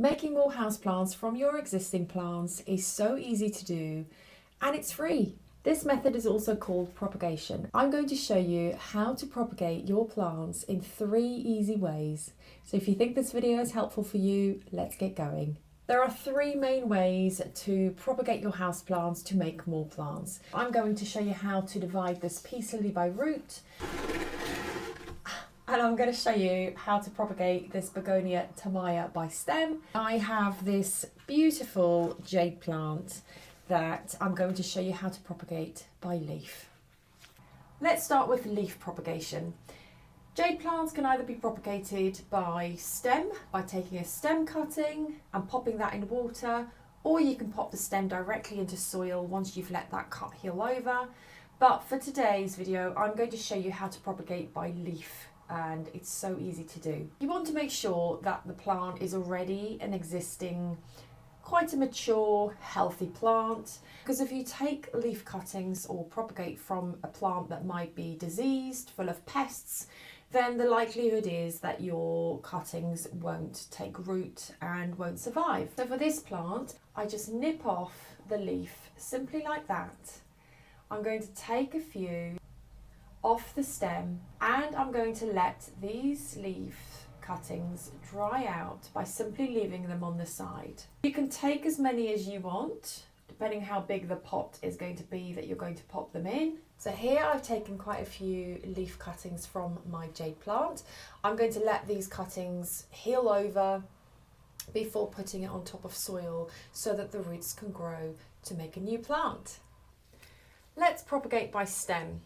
Making more houseplants from your existing plants is so easy to do, and it's free. This method is also called propagation. I'm going to show you how to propagate your plants in 3 easy ways. So if you think this video is helpful for you, let's get going. There are 3 main ways to propagate your houseplants to make more plants. I'm going to show you how to divide this peace lily by root, and I'm going to show you how to propagate this begonia tamaya by stem. I have this beautiful jade plant that I'm going to show you how to propagate by leaf. Let's start with leaf propagation. Jade plants can either be propagated by stem, by taking a stem cutting and popping that in water, or you can pop the stem directly into soil once you've let that cut heal over. But for today's video, I'm going to show you how to propagate by leaf, and it's so easy to do. You want to make sure that the plant is already an existing, quite a mature, healthy plant, because if you take leaf cuttings or propagate from a plant that might be diseased, full of pests, then the likelihood is that your cuttings won't take root and won't survive. So for this plant, I just nip off the leaf simply like that. I'm going to take a few off the stem, and I'm going to let these leaf cuttings dry out by simply leaving them on the side. You can take as many as you want, depending how big the pot is going to be that you're going to pop them in. So here I've taken quite a few leaf cuttings from my jade plant. I'm going to let these cuttings heal over before putting it on top of soil so that the roots can grow to make a new plant. Let's propagate by stem.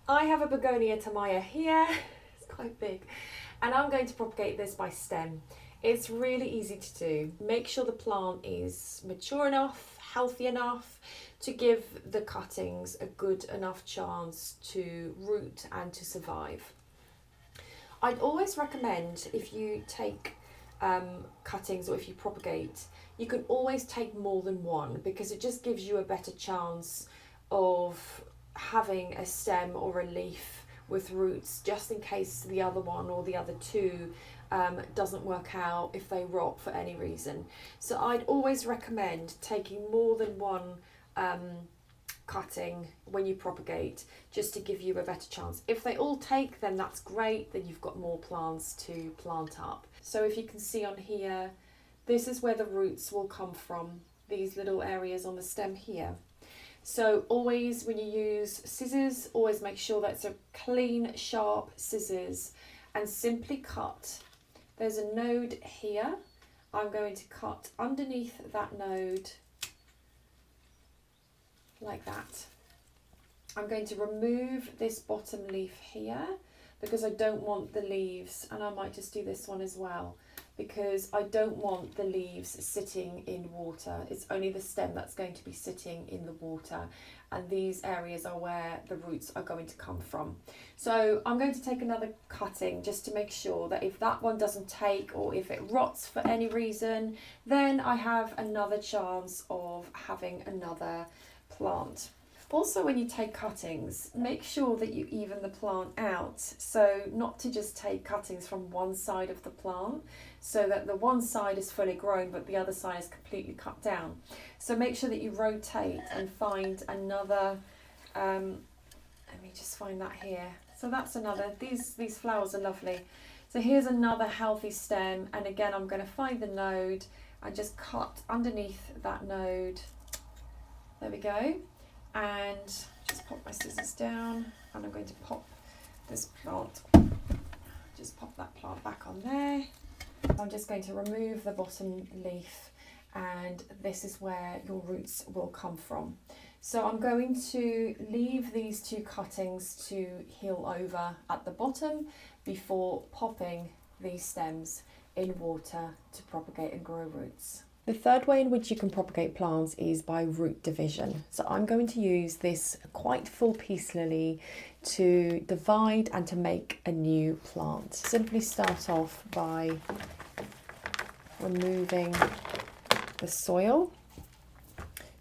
I have a begonia tamaya here, it's quite big, and I'm going to propagate this by stem. It's really easy to do. Make sure the plant is mature enough, healthy enough to give the cuttings a good enough chance to root and to survive. I'd always recommend, if you take cuttings or if you propagate, you can always take more than one, because it just gives you a better chance of having a stem or a leaf with roots, just in case the other one or the other two doesn't work out, if they rot for any reason. So I'd always recommend taking more than one cutting when you propagate, just to give you a better chance. If they all take, then that's great, then you've got more plants to plant up. So if you can see on here, this is where the roots will come from, these little areas on the stem here. So always, when you use scissors, always make sure that's a clean, sharp scissors, and simply cut. There's a node here. I'm going to cut underneath that node like that. I'm going to remove this bottom leaf here because I don't want the leaves, and I might just do this one as well, because I don't want the leaves sitting in water. It's only the stem that's going to be sitting in the water, and these areas are where the roots are going to come from. So I'm going to take another cutting just to make sure that if that one doesn't take, or if it rots for any reason, then I have another chance of having another plant. Also, when you take cuttings, make sure that you even the plant out, so not to just take cuttings from one side of the plant, so that the one side is fully grown but the other side is completely cut down. So make sure that you rotate and find another, let me just find that here. So that's another, these flowers are lovely. So here's another healthy stem, and again I'm going to find the node and just cut underneath that node. There we go. And just pop my scissors down, and I'm going to pop this plant, just pop that plant back on there. I'm just going to remove the bottom leaf, and this is where your roots will come from. So I'm going to leave these 2 cuttings to heal over at the bottom before popping these stems in water to propagate and grow roots. The third way in which you can propagate plants is by root division. So I'm going to use this quite full peace lily to divide and to make a new plant. Simply start off by removing the soil.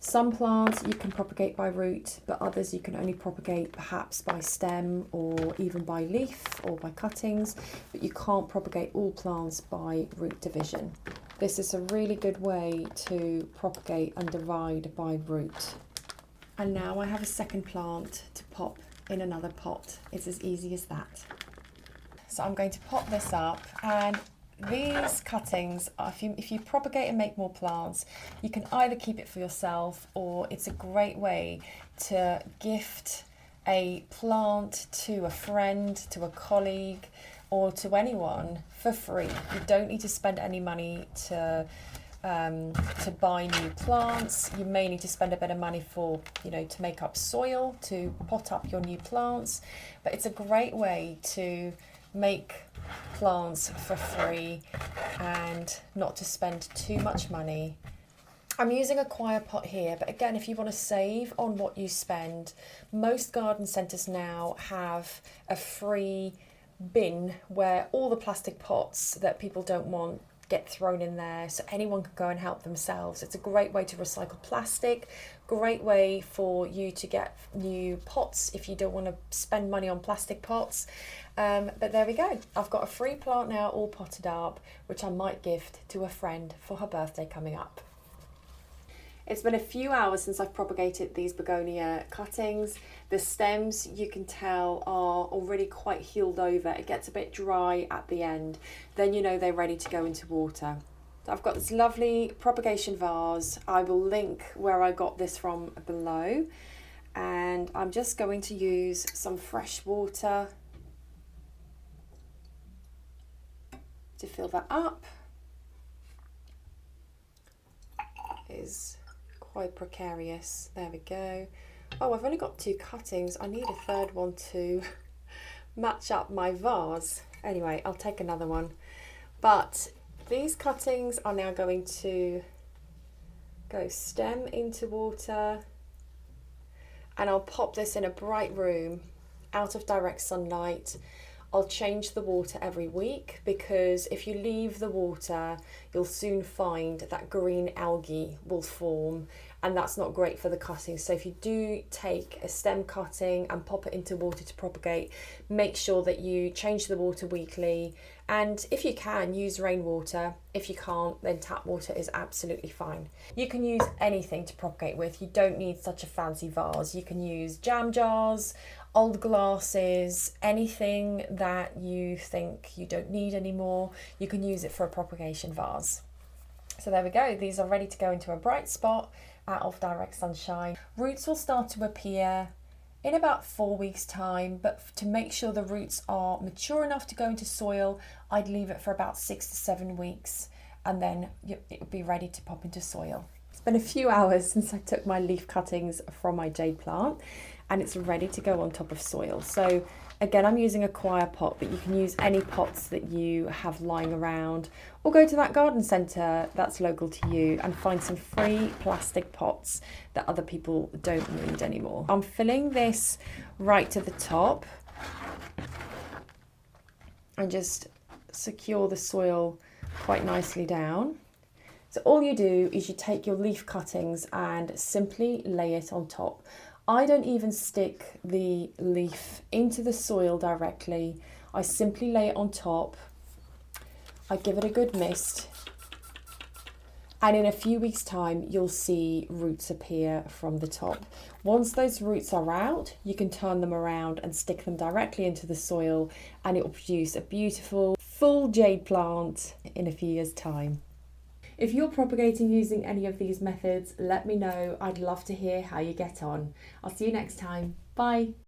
Some plants you can propagate by root, but others you can only propagate perhaps by stem or even by leaf or by cuttings, but you can't propagate all plants by root division. This is a really good way to propagate and divide by root. And now I have a second plant to pop in another pot. It's as easy as that. So I'm going to pop this up, and these cuttings, if you propagate and make more plants, you can either keep it for yourself, or it's a great way to gift a plant to a friend, to a colleague, or to anyone for free. You don't need to spend any money to buy new plants. You may need to spend a bit of money for, to make up soil, to pot up your new plants, but it's a great way to make plants for free and not to spend too much money. I'm using a coir pot here, but again, if you want to save on what you spend, most garden centres now have a free bin where all the plastic pots that people don't want get thrown in there, so anyone can go and help themselves. It's a great way to recycle plastic, great way for you to get new pots if you don't want to spend money on plastic pots. But there we go. I've got a free plant now all potted up, which I might gift to a friend for her birthday coming up. It's been a few hours since I've propagated these begonia cuttings. The stems, you can tell, are already quite healed over. It gets a bit dry at the end. Then you know they're ready to go into water. So I've got this lovely propagation vase. I will link where I got this from below. And I'm just going to use some fresh water to fill that up. It is quite precarious. There we go. Oh, I've only got 2 cuttings. I need a third one to match up my vase. Anyway, I'll take another one. But these cuttings are now going to go stem into water, and I'll pop this in a bright room out of direct sunlight. I'll change the water every week, because if you leave the water, you'll soon find that green algae will form, and that's not great for the cuttings. So if you do take a stem cutting and pop it into water to propagate, make sure that you change the water weekly, and if you can, use rainwater. If you can't, then tap water is absolutely fine. You can use anything to propagate with. You don't need such a fancy vase. You can use jam jars, old glasses, anything that you think you don't need anymore, you can use it for a propagation vase. So there we go, these are ready to go into a bright spot out of direct sunshine. Roots will start to appear in about 4 weeks' time, but to make sure the roots are mature enough to go into soil, I'd leave it for about 6 to 7 weeks, and then it'll be ready to pop into soil. It's been a few hours since I took my leaf cuttings from my jade plant, and it's ready to go on top of soil. So again, I'm using a coir pot, but you can use any pots that you have lying around, or go to that garden centre that's local to you and find some free plastic pots that other people don't need anymore. I'm filling this right to the top and just secure the soil quite nicely down. So all you do is you take your leaf cuttings and simply lay it on top. I don't even stick the leaf into the soil directly. I simply lay it on top. I give it a good mist. And in a few weeks' time, you'll see roots appear from the top. Once those roots are out, you can turn them around and stick them directly into the soil, and it will produce a beautiful, full jade plant in a few years' time. If you're propagating using any of these methods, let me know. I'd love to hear how you get on. I'll see you next time. Bye.